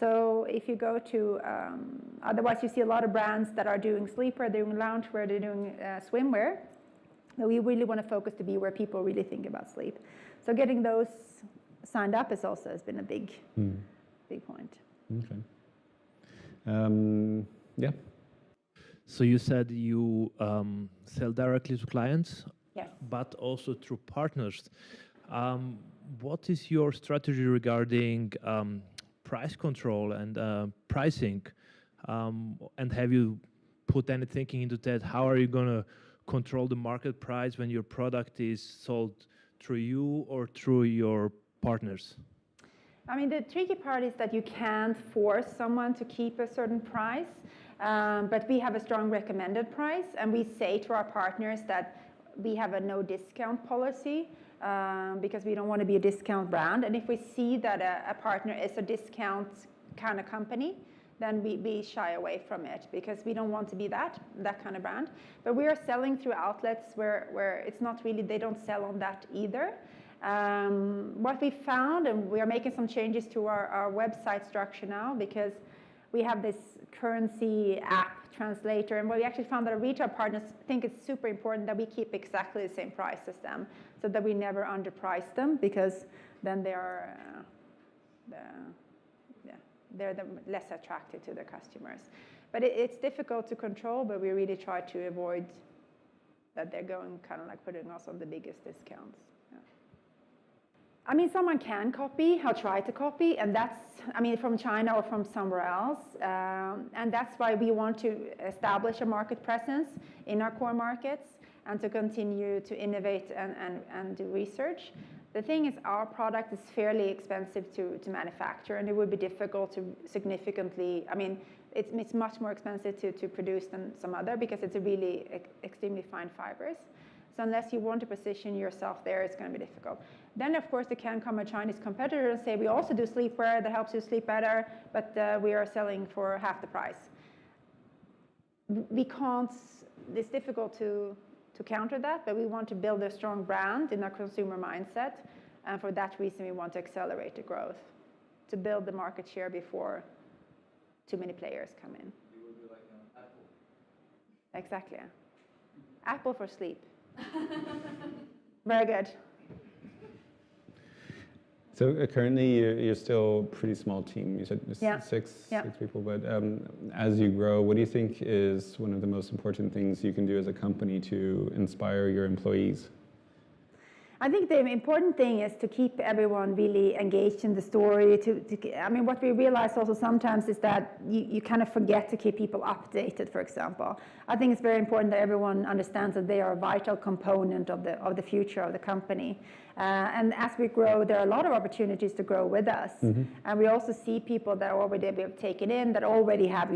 So if you go to, otherwise you see a lot of brands that are doing sleepwear, they're doing loungewear, they're doing swimwear. But we really want to focus to be where people really think about sleep. So getting those signed up has been a big point. Okay. Yeah. So you said you sell directly to clients, yes, but also through partners. What is your strategy regarding price control and pricing? And have you put any thinking into that? How are you going to control the market price when your product is sold through you or through your partners? I mean, the tricky part is that you can't force someone to keep a certain price, but we have a strong recommended price, and we say to our partners that we have a no discount policy because we don't want to be a discount brand. And if we see that a partner is a discount kind of company, then we shy away from it because we don't want to be that kind of brand. But we are selling through outlets where it's not really, they don't sell on that either. What we found, and we are making some changes to our website structure now because we have this currency app translator, and what we actually found that our retail partners think it's super important that we keep exactly the same price as them so that we never underprice them, because then they are they're less attractive to their customers. But it's difficult to control, but we really try to avoid that they're going kind of like putting us on the biggest discounts. Yeah. I mean, someone can copy, or try to copy, and that's, I mean, from China or from somewhere else. And that's why we want to establish a market presence in our core markets and to continue to innovate and do research. The thing is, our product is fairly expensive to manufacture, and it would be difficult to significantly, I mean, it's much more expensive to produce than some other because it's a really extremely fine fibers. So unless you want to position yourself there, it's going to be difficult. Then, of course, there can come a Chinese competitor and say, we also do sleepwear that helps you sleep better, but we are selling for half the price. We can't, it's difficult to counter that, but we want to build a strong brand in our consumer mindset, and for that reason we want to accelerate the growth, to build the market share before too many players come in. You will be like an Apple. Exactly. Apple for sleep. Very good. So currently you're still a pretty small team. You said six people, but as you grow, what do you think is one of the most important things you can do as a company to inspire your employees? I think the important thing is to keep everyone really engaged in the story. I mean, what we realize also sometimes is that you kind of forget to keep people updated, for example. I think it's very important that everyone understands that they are a vital component of the future of the company. And as we grow, there are a lot of opportunities to grow with us. Mm-hmm. And we also see people that already have taken in, that already have,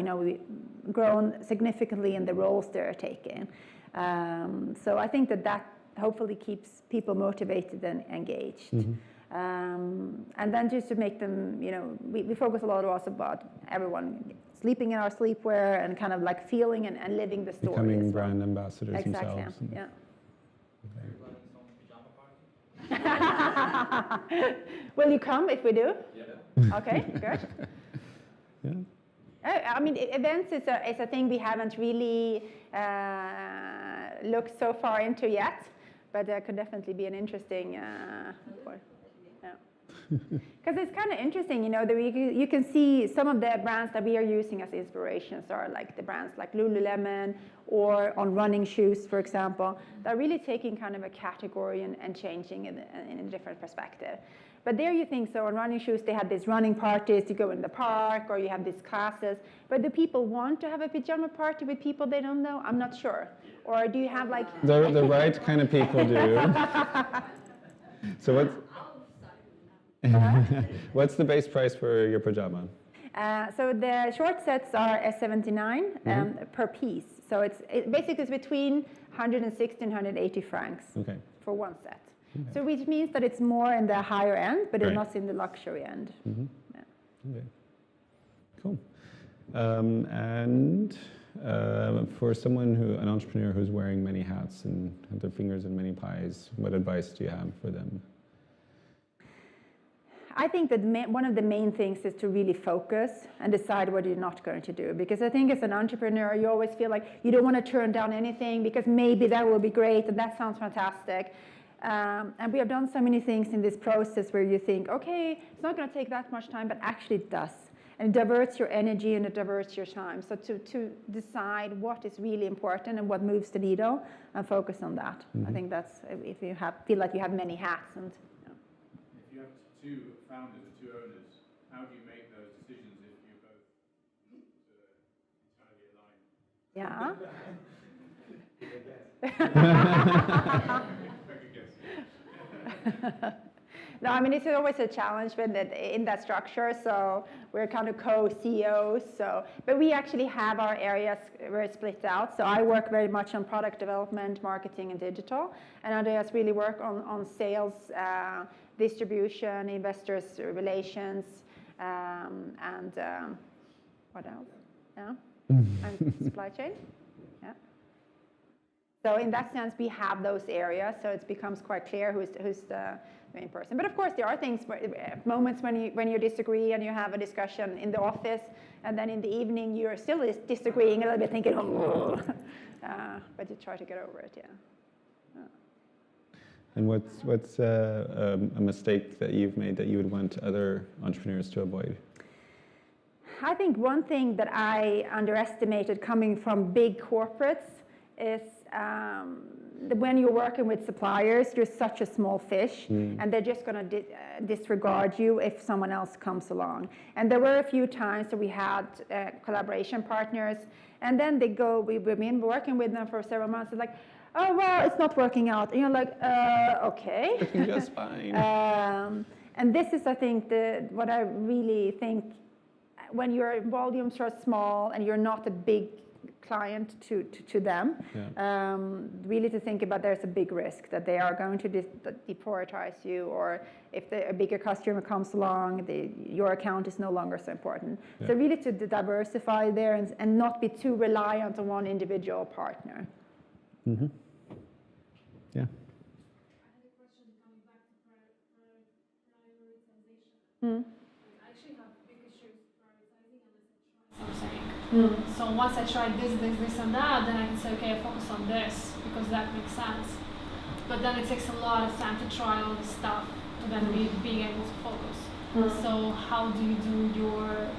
grown significantly in the roles they're taking. So I think that hopefully keeps people motivated and engaged. Mm-hmm. And then just to make them, we focus a lot also about everyone sleeping in our sleepwear and kind of like feeling and living the story. Becoming brand ambassadors exactly, themselves. Yeah. Will you come if we do? Yeah. Okay, good. Yeah. I mean, events is a thing we haven't really looked so far into yet, but that could definitely be an interesting point. Because it's kind of interesting, you know, you can see some of the brands that we are using as inspirations are like the brands like Lululemon or on running shoes, for example. They're really taking kind of a category and changing it in a different perspective. But there you think, so on running shoes, they have these running parties, you go in the park, or you have these classes. But do people want to have a pajama party with people they don't know? I'm not sure. Or do you have like... The right kind of people do. So what's the base price for your pajama? So the short sets are $79 per piece. So it basically is between 160 and 180 francs for one set. Okay. So which means that it's more in the higher end, but it's not in the luxury end. Okay. Cool. And for an entrepreneur who's wearing many hats and have their fingers in many pies, what advice do you have for them? I think that one of the main things is to really focus and decide what you're not going to do. Because I think as an entrepreneur, you always feel like you don't want to turn down anything because maybe that will be great and that sounds fantastic. And we have done so many things in this process where you think, okay, it's not going to take that much time, but actually it does. And it diverts your energy and it diverts your time. So to decide what is really important and what moves the needle and focus on that. I think that's if you feel like you have many hats. And if you have two founders or two owners, how do you make those decisions if you're both entirely aligned? No, I mean, it's always a challenge in that structure, so we're kind of co-CEOs, but we actually have our areas very split out. So I work very much on product development, marketing, and digital, and Andreas really work on sales, distribution, investors relations, and what else? Yeah, and supply chain. Yeah. So in that sense, we have those areas, so it becomes quite clear who's the main person. But of course, there are things, moments when you disagree and you have a discussion in the office, and then in the evening you're still disagreeing a little bit, thinking, oh, but you try to get over it, yeah. And what's a mistake that you've made that you would want other entrepreneurs to avoid? I think one thing that I underestimated coming from big corporates is when you're working with suppliers, you're such a small fish, and they're just going to disregard you if someone else comes along. And there were a few times that we had collaboration partners, and then we've been working with them for several months. It's like, oh, well, it's not working out. And you're like, okay. Working just fine. And this is, I think, what I really think, when your volumes are small and you're not a big client to them, really to think about there's a big risk that they are going to deprioritize you, or if a bigger customer comes along, your account is no longer so important. So really to diversify there and not be too reliant on one individual partner. Mm-hmm. Yeah. I had a question coming back to prioritization. I actually have big issues prioritizing unless I try something. So once I try this, and that, then I can say, okay, I focus on this because that makes sense. But then it takes a lot of time to try all this stuff to then being able to focus. So how do you do your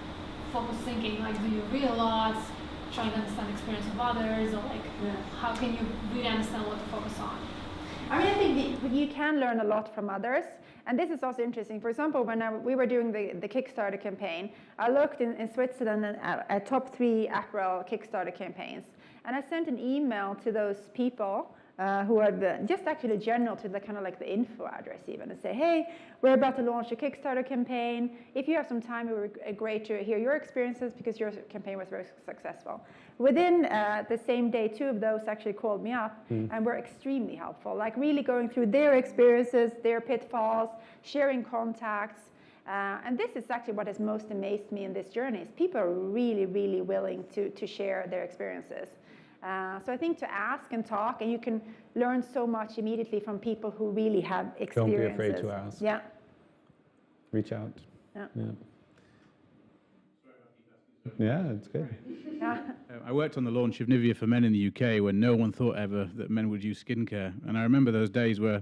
focus thinking? Like, do you read a lot? Trying to understand the experience of others, or how can you really understand what to focus on? I mean, I think you can learn a lot from others, and this is also interesting. For example, when we were doing the Kickstarter campaign, I looked in Switzerland at top 3 apparel Kickstarter campaigns, and I sent an email to those people who are just actually general to the kind of like the info address even, and say, hey, we're about to launch a Kickstarter campaign. If you have some time, it would be great to hear your experiences because your campaign was very successful. Within the same day, 2 of those actually called me up and were extremely helpful, like really going through their experiences, their pitfalls, sharing contacts. And this is actually what has most amazed me in this journey, is people are really, really willing to share their experiences. So I think to ask and talk, and you can learn so much immediately from people who really have experiences. Don't be afraid to ask. Yeah. Reach out. Yeah. Yeah, it's good. I worked on the launch of Nivea for Men in the UK when no one thought ever that men would use skincare. And I remember those days where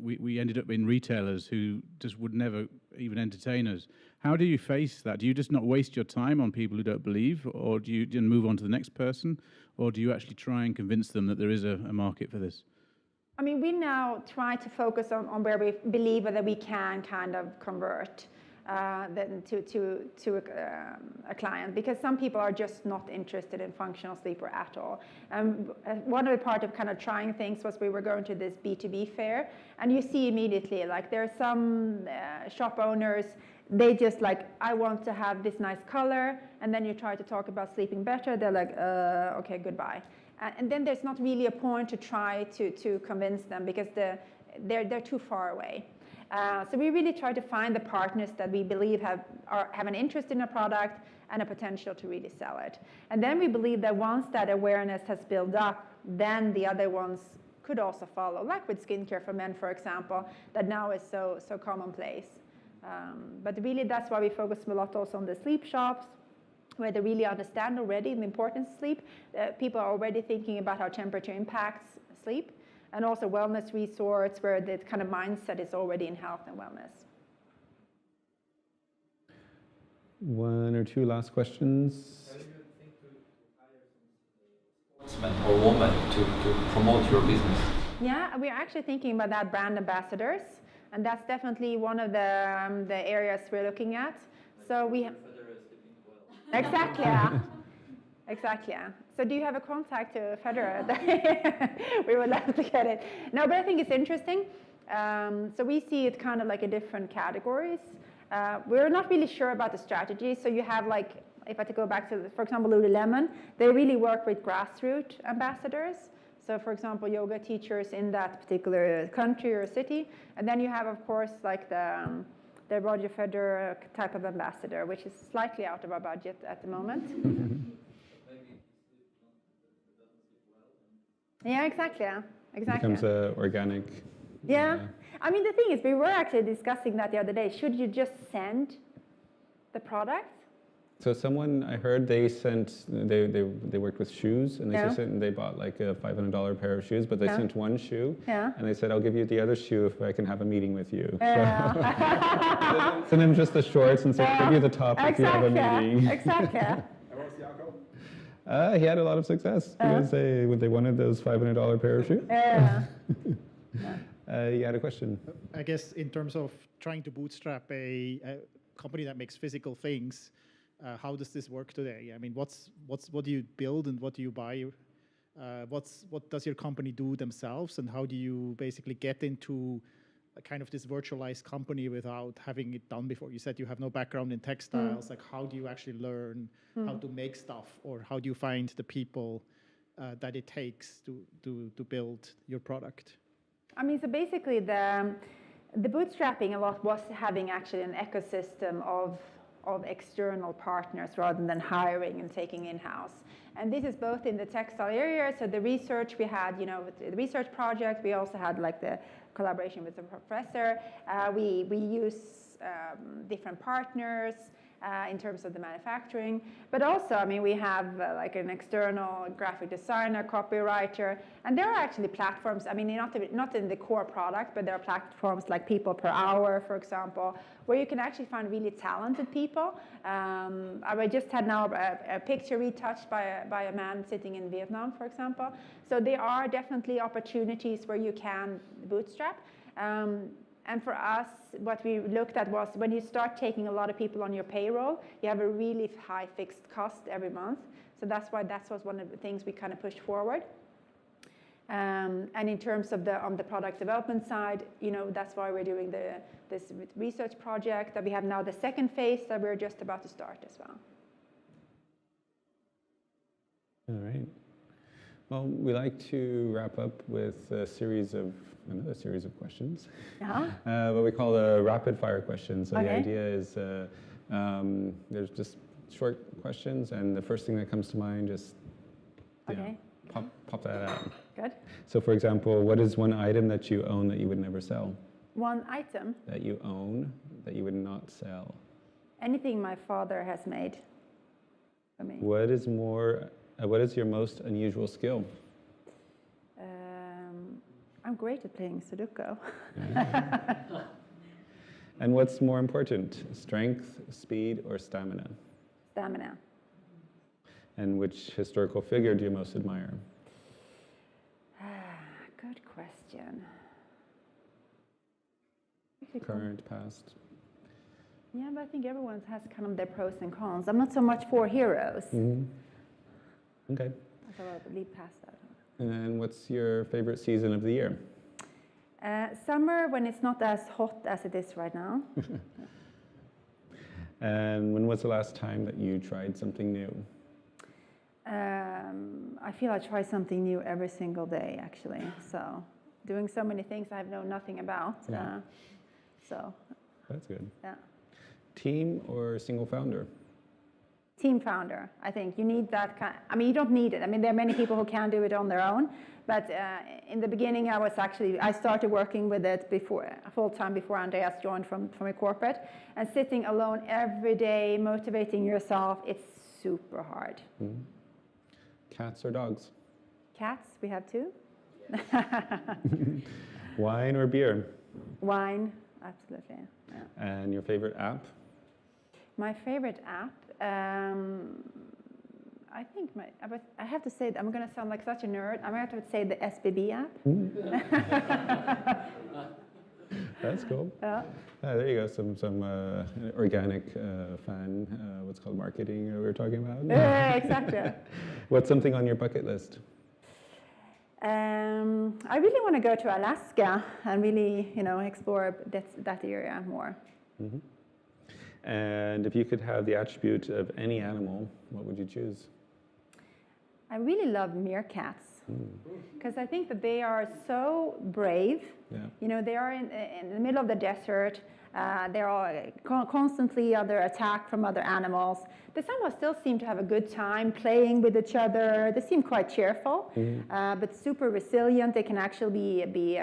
we ended up in retailers who just would never even entertain us. How do you face that? Do you just not waste your time on people who don't believe, or do you move on to the next person, or do you actually try and convince them that there is a market for this? I mean, we now try to focus on where we believe that we can kind of convert to a client, because some people are just not interested in functional sleepwear at all. One of the part of kind of trying things was we were going to this B2B fair, and you see immediately, like there are some shop owners, they just like, I want to have this nice color, and then you try to talk about sleeping better, they're like, okay, goodbye. And then there's not really a point to try to convince them, because they're too far away. So we really try to find the partners that we believe have an interest in a product and a potential to really sell it. And then we believe that once that awareness has built up, then the other ones could also follow, like with skincare for men, for example, that now is so commonplace. But really, that's why we focus a lot also on the sleep shops, where they really understand already the importance of sleep. People are already thinking about how temperature impacts sleep. And also wellness resorts where the kind of mindset is already in health and wellness. One or two last questions? How do you think to hire some sportsman or woman to promote your business? Yeah, we're actually thinking about that, brand ambassadors. And that's definitely one of the areas we're looking at. Like, so we have... Exactly, yeah. Exactly, yeah. So do you have a contact to Federer? We would love to get it. No, but I think it's interesting. So we see it kind of like in different categories. We're not really sure about the strategy. So you have like, if I go back to, for example, Lululemon, they really work with grassroots ambassadors. So for example, yoga teachers in that particular country or city. And then you have, of course, like the Roger Federer type of ambassador, which is slightly out of our budget at the moment. Yeah, exactly. Yeah. Exactly. Becomes organic. Yeah. I mean, the thing is, we were actually discussing that the other day. Should you just send the product? So someone, I heard they worked with shoes, and they bought like a $500 pair of shoes, but they sent one shoe, and they said, I'll give you the other shoe if I can have a meeting with you. So send them just the shorts and say, I'll give you the top if you have a meeting. Exactly. He had a lot of success because they wanted those $500 pair of shoes. Yeah. You had a question? I guess in terms of trying to bootstrap a company that makes physical things, how does this work today? I mean, what do you build and what do you buy? What does your company do themselves, and how do you basically get into a kind of this virtualized company without having it done before? You said you have no background in textiles. Like, how do you actually learn how to make stuff, or how do you find the people that it takes to build your product? I mean, so basically the bootstrapping a lot was having actually an ecosystem of external partners rather than hiring and taking in-house. And this is both in the textile area, so the research we had, with the research project, we also had like the collaboration with the professor. We use different partners in terms of the manufacturing, but also, I mean, we have like an external graphic designer, copywriter, and there are actually platforms, I mean, not in the core product, but there are platforms like People Per Hour, for example, where you can actually find really talented people. I just had now a picture retouched by a man sitting in Vietnam, for example. So there are definitely opportunities where you can bootstrap. And for us, what we looked at was when you start taking a lot of people on your payroll, you have a really high fixed cost every month. So that was one of the things we kind of pushed forward. And in terms of on the product development side, that's why we're doing this research project that we have now, the second phase that we're just about to start as well. All right. Well, we like to wrap up with another series of questions. What we call the rapid fire questions. So the idea is there's just short questions, and the first thing that comes to mind, just pop that out. Good. So, for example, what is one item that you own that you would never sell? One item that you own that you would not sell? Anything my father has made for me. What is your most unusual skill? I'm great at playing Sudoku. And what's more important, strength, speed, or stamina? Stamina. And which historical figure do you most admire? Good question. Current, past? Yeah, but I think everyone has kind of their pros and cons. I'm not so much for heroes. Okay. I thought I would leap past that. And what's your favorite season of the year? Summer, when it's not as hot as it is right now. And when was the last time that you tried something new? I feel I try something new every single day, actually. So, doing so many things I know nothing about. So. That's good. Yeah. Team or single founder? Team founder. I think you need that kind. I mean, you don't need it. I mean, there are many people who can do it on their own. But in the beginning, I started working with it full time before Andreas joined from a corporate. And sitting alone every day, motivating yourself, it's super hard. Cats or dogs? Cats, we have two. Wine or beer? Wine, absolutely. Yeah. And your favorite app? My favorite app, I think I have to say, I'm going to sound like such a nerd. I'm going to have to say the SBB app. That's cool. Yeah. There you go, some organic fan, what's called marketing we were talking about. Yeah, exactly. What's something on your bucket list? I really want to go to Alaska and really, explore that area more. And if you could have the attribute of any animal, what would you choose? I really love meerkats because I think that they are so brave. Yeah. They are in the middle of the desert. They're all constantly under attack from other animals. They somehow still seem to have a good time playing with each other. They seem quite cheerful, but super resilient. They can actually be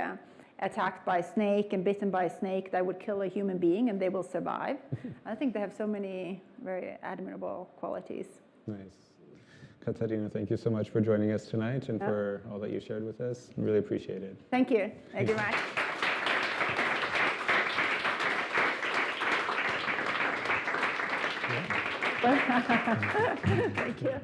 attacked by a snake and bitten by a snake that would kill a human being, and they will survive. I think they have so many very admirable qualities. Nice. Catarina, thank you so much for joining us tonight and for all that you shared with us. Really appreciate it. Thank you. Thank you much. Thank you.